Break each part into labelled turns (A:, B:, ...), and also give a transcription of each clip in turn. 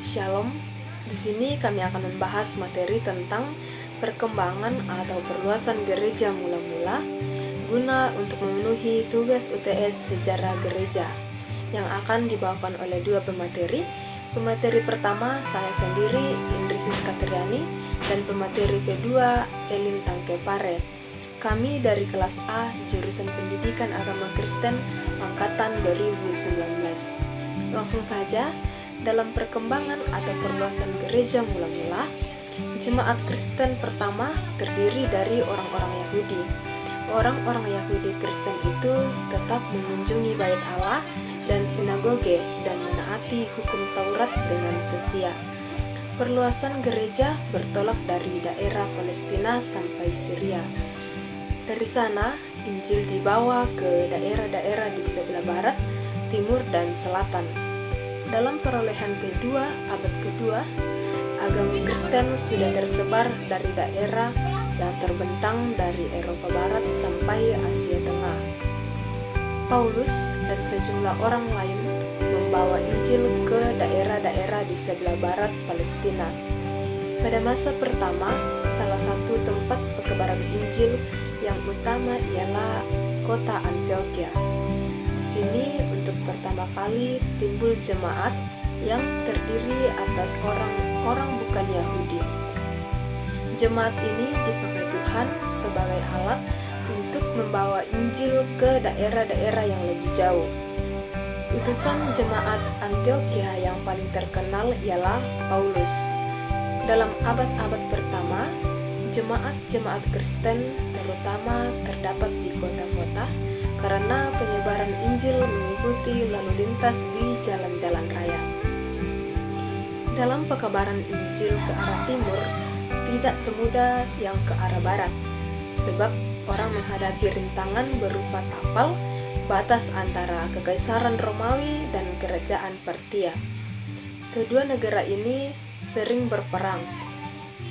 A: Shalom. Di sini kami akan membahas materi tentang perkembangan atau perluasan gereja mula-mula guna untuk memenuhi tugas UTS sejarah gereja yang akan dibawakan oleh dua pemateri. Pemateri pertama saya sendiri, Indrisis Katriani, dan pemateri kedua, Elin Tangkepare. Kami dari kelas A, jurusan Pendidikan Agama Kristen, angkatan 2019. Langsung saja, dalam perkembangan atau perluasan gereja mula-mula, jemaat Kristen pertama terdiri dari orang-orang Yahudi. Orang-orang Yahudi Kristen itu tetap mengunjungi bait Allah dan sinagoge dan menaati hukum Taurat dengan setia. Perluasan gereja bertolak dari daerah Palestina sampai Syria. Dari sana, Injil dibawa ke daerah-daerah di sebelah barat, timur, dan selatan. Dalam perolehan kedua, abad kedua, agama Kristen sudah tersebar dari daerah yang terbentang dari Eropa Barat sampai Asia Tengah. Paulus dan sejumlah orang lain membawa Injil ke daerah-daerah di sebelah barat Palestina. Pada masa pertama, salah satu tempat pekebaran Injil yang utama ialah kota Antioquia. Di sini untuk pertama kali timbul jemaat yang terdiri atas orang-orang bukan Yahudi. Jemaat ini dipakai Tuhan sebagai alat untuk membawa Injil ke daerah-daerah yang lebih jauh. Utusan jemaat Antioquia yang paling terkenal ialah Paulus. Dalam abad-abad pertama, jemaat-jemaat Kristen terutama terdapat di kota-kota karena penyebaran Injil mengikuti lalu lintas di jalan-jalan raya. Dalam pekebaran Injil ke arah timur, tidak semudah yang ke arah barat, sebab orang menghadapi rintangan berupa tapal, batas antara Kekaisaran Romawi dan Kerajaan Partia. Kedua negara ini sering berperang.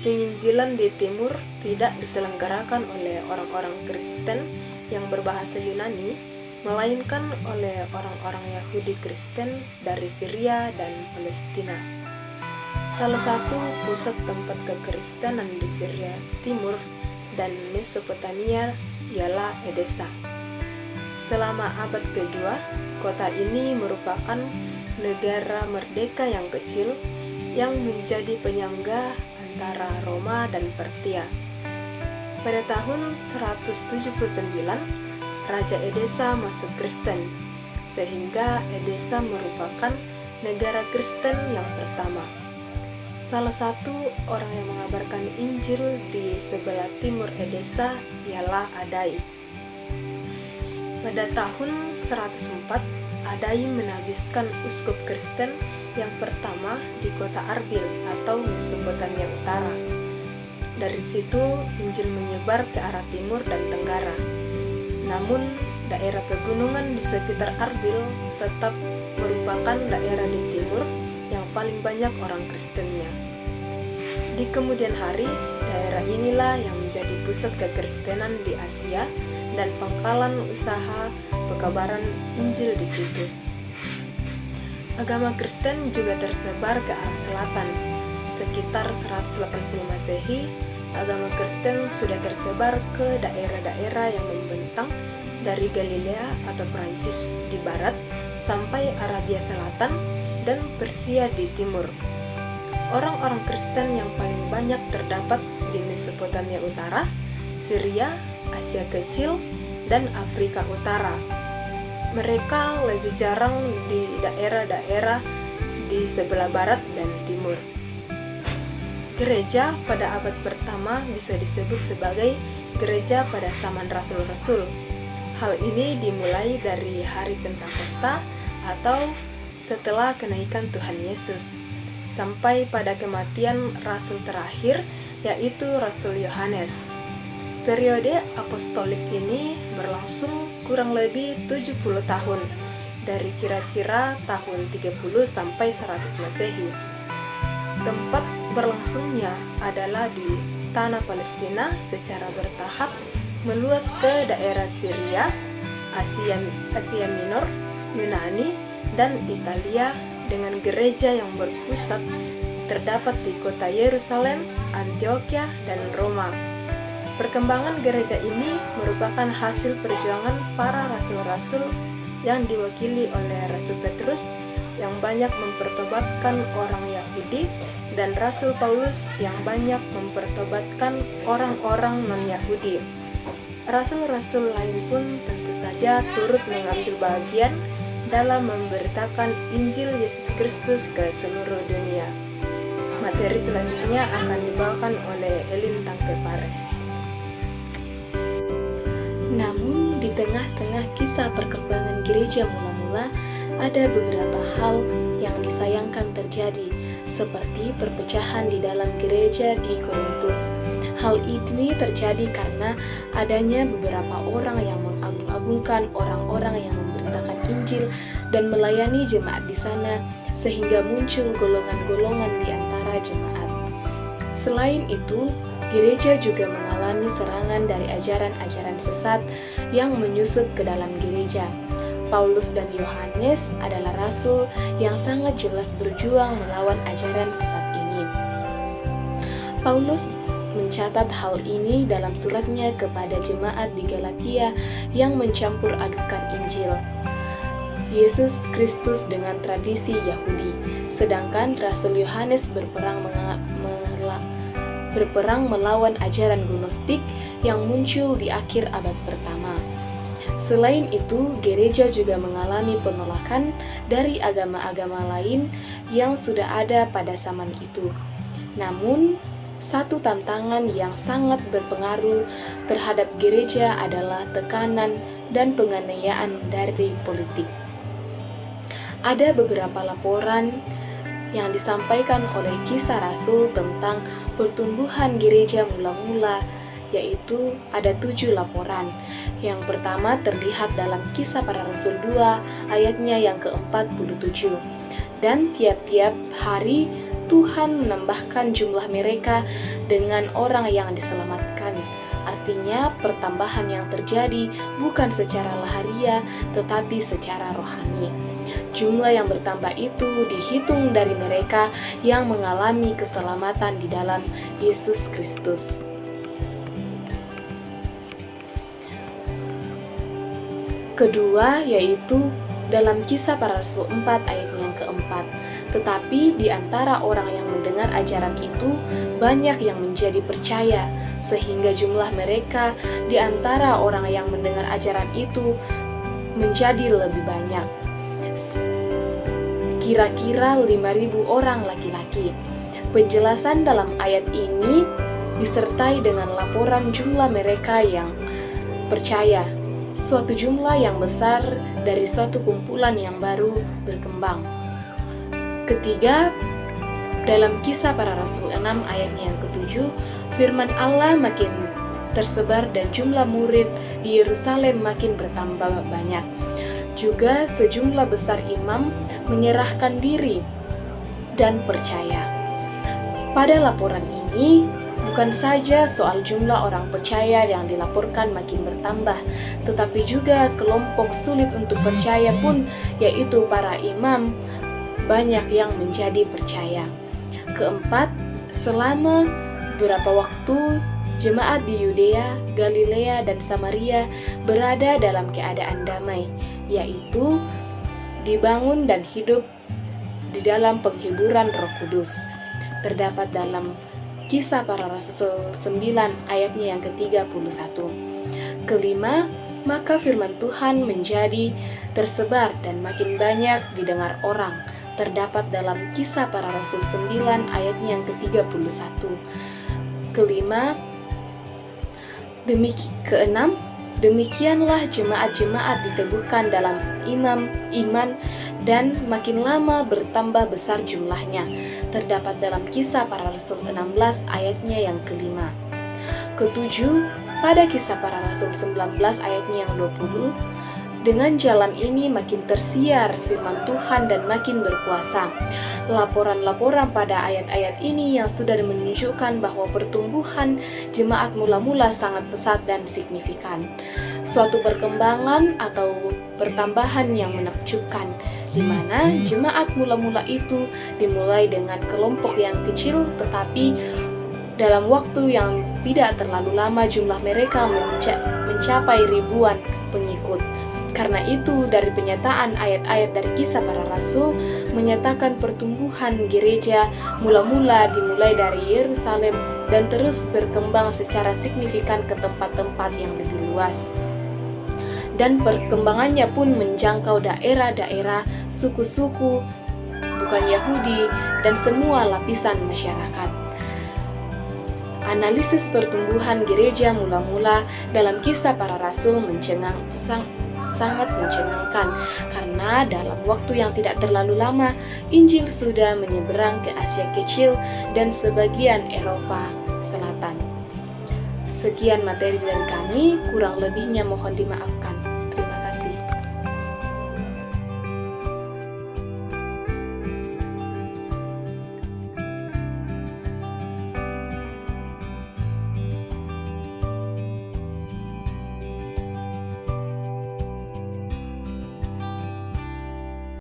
A: Penginjilan di timur tidak diselenggarakan oleh orang-orang Kristen yang berbahasa Yunani, melainkan oleh orang-orang Yahudi Kristen dari Syria dan Palestina. Salah satu pusat tempat kekristenan di Syria Timur dan Mesopotamia ialah Edessa. Selama abad kedua, kota ini merupakan negara merdeka yang kecil yang menjadi penyangga antara Roma dan Partia. Pada tahun 179, Raja Edessa masuk Kristen, sehingga Edessa merupakan negara Kristen yang pertama. Salah satu orang yang mengabarkan Injil di sebelah timur Edessa ialah Adai. Pada tahun 104, Adai menabiskan uskup Kristen yang pertama di kota Arbil atau Mesopotamia Utara. Dari situ Injil menyebar ke arah timur dan tenggara. Namun daerah pegunungan di sekitar Arbil tetap merupakan daerah di timur yang paling banyak orang Kristennya. Di kemudian hari, daerah inilah yang menjadi pusat kekristenan di Asia dan pangkalan usaha pekabaran Injil di situ. Agama Kristen juga tersebar ke arah selatan. Sekitar 180 Masehi, agama Kristen sudah tersebar ke daerah-daerah yang membentang dari Galilea atau Prancis di barat sampai Arabia Selatan dan Persia di timur. Orang-orang Kristen yang paling banyak terdapat di Mesopotamia Utara, Syria, Asia Kecil, dan Afrika Utara. Mereka lebih jarang di daerah-daerah di sebelah barat dan timur. Gereja pada abad pertama bisa disebut sebagai gereja pada zaman rasul-rasul. Hal ini dimulai dari hari Pentakosta atau setelah kenaikan Tuhan Yesus, sampai pada kematian rasul terakhir, yaitu Rasul Yohanes. Periode apostolik ini berlangsung kurang lebih 70 tahun, dari kira-kira tahun 30 sampai 100 Masehi. Tempat berlangsungnya adalah di tanah Palestina secara bertahap meluas ke daerah Syria, Asia Minor, Yunani, dan Italia dengan gereja yang berpusat terdapat di kota Yerusalem, Antioquia, dan Roma. Perkembangan gereja ini merupakan hasil perjuangan para rasul-rasul yang diwakili oleh Rasul Petrus yang banyak mempertobatkan orang Yahudi dan Rasul Paulus yang banyak mempertobatkan orang-orang non-Yahudi. Rasul-rasul lain pun tentu saja turut mengambil bagian dalam memberitakan Injil Yesus Kristus ke seluruh dunia. Materi selanjutnya akan dibawakan oleh Elin Tangkepare.
B: Namun, di tengah-tengah kisah perkembangan gereja mula-mula, ada beberapa hal yang disayangkan terjadi, seperti perpecahan di dalam gereja di Korintus. Hal ini terjadi karena adanya beberapa orang yang mengagung-agungkan orang-orang yang memberitakan Injil dan melayani jemaat di sana, sehingga muncul golongan-golongan di antara jemaat. Selain itu, gereja juga mengalami serangan dari ajaran-ajaran sesat yang menyusup ke dalam gereja. Paulus dan Yohanes adalah rasul yang sangat jelas berjuang melawan ajaran sesat ini. Paulus mencatat hal ini dalam suratnya kepada jemaat di Galatia yang mencampur adukan Injil Yesus Kristus dengan tradisi Yahudi, sedangkan Rasul Yohanes berperang melawan ajaran gnostik yang muncul di akhir abad pertama. Selain itu, gereja juga mengalami penolakan dari agama-agama lain yang sudah ada pada zaman itu. Namun, satu tantangan yang sangat berpengaruh terhadap gereja adalah tekanan dan penganiayaan dari politik. Ada beberapa laporan yang disampaikan oleh Kisah Rasul tentang pertumbuhan gereja mula-mula, yaitu ada 7 laporan. Yang pertama terlihat dalam Kisah Para Rasul 2 ayatnya yang ke-47. Dan tiap-tiap hari Tuhan menambahkan jumlah mereka dengan orang yang diselamatkan. Artinya pertambahan yang terjadi bukan secara lahiriah tetapi secara rohani. Jumlah yang bertambah itu dihitung dari mereka yang mengalami keselamatan di dalam Yesus Kristus. Kedua, yaitu dalam Kisah Para Rasul 4 ayat yang keempat. Tetapi di antara orang yang mendengar ajaran itu, banyak yang menjadi percaya, sehingga jumlah mereka di antara orang yang mendengar ajaran itu menjadi lebih banyak. Kira-kira 5.000 orang laki-laki. Penjelasan dalam ayat ini disertai dengan laporan jumlah mereka yang percaya, suatu jumlah yang besar dari suatu kumpulan yang baru berkembang. Ketiga, dalam Kisah Para Rasul 6 ayatnya yang ke-7, firman Allah makin tersebar dan jumlah murid di Yerusalem makin bertambah banyak. Juga sejumlah besar imam menyerahkan diri dan percaya. Pada laporan ini, bukan saja soal jumlah orang percaya yang dilaporkan makin bertambah, tetapi juga kelompok sulit untuk percaya pun, yaitu para imam, banyak yang menjadi percaya. Keempat, selama beberapa waktu, jemaat di Yudea, Galilea, dan Samaria berada dalam keadaan damai, yaitu dibangun dan hidup di dalam penghiburan Roh Kudus. Terdapat dalam Kisah Para Rasul 9 ayatnya yang ke-31. Kelima, maka firman Tuhan menjadi tersebar dan makin banyak didengar orang. Terdapat dalam Kisah Para Rasul 9 ayatnya yang ke-31. Keenam, demikianlah jemaat-jemaat diteguhkan dalam iman dan makin lama bertambah besar jumlahnya. Terdapat dalam Kisah Para Rasul 16 ayatnya yang ke-5. Ketujuh, pada Kisah Para Rasul 19 ayatnya yang 20, dengan jalan ini makin tersiar firman Tuhan dan makin berkuasa. Laporan-laporan pada ayat-ayat ini yang sudah menunjukkan bahwa pertumbuhan jemaat mula-mula sangat pesat dan signifikan. Suatu perkembangan atau pertambahan yang menakjubkan. di mana jemaat mula-mula itu dimulai dengan kelompok yang kecil, tetapi dalam waktu yang tidak terlalu lama jumlah mereka mencapai ribuan pengikut. Karena itu, dari penyataan ayat-ayat dari Kisah Para Rasul menyatakan pertumbuhan gereja mula-mula dimulai dari Yerusalem dan terus berkembang secara signifikan ke tempat-tempat yang lebih luas. Dan perkembangannya pun menjangkau daerah-daerah, suku-suku, bukan Yahudi, dan semua lapisan masyarakat. Analisis pertumbuhan gereja mula-mula dalam Kisah Para Rasul sangat mencengangkan, karena dalam waktu yang tidak terlalu lama, Injil sudah menyeberang ke Asia Kecil dan sebagian Eropa Selatan. Sekian materi dari kami, kurang lebihnya mohon dimaafkan.